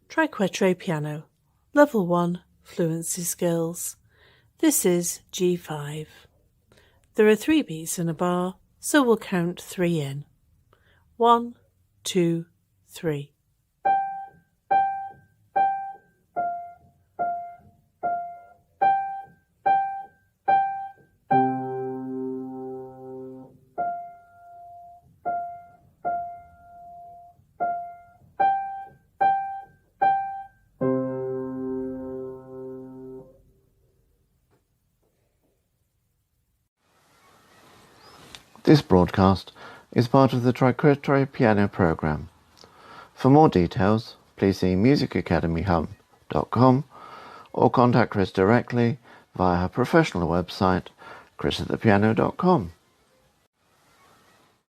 Triquetre piano, level 1, fluency skills. This is G5. There are 3 beats in a bar, so we'll count 3 in. 1, 2, 3. This broadcast is part of the Triquetre Piano program. For more details, please see musicacademyhub.com or contact Chris directly via her professional website, chrisatthepiano.com.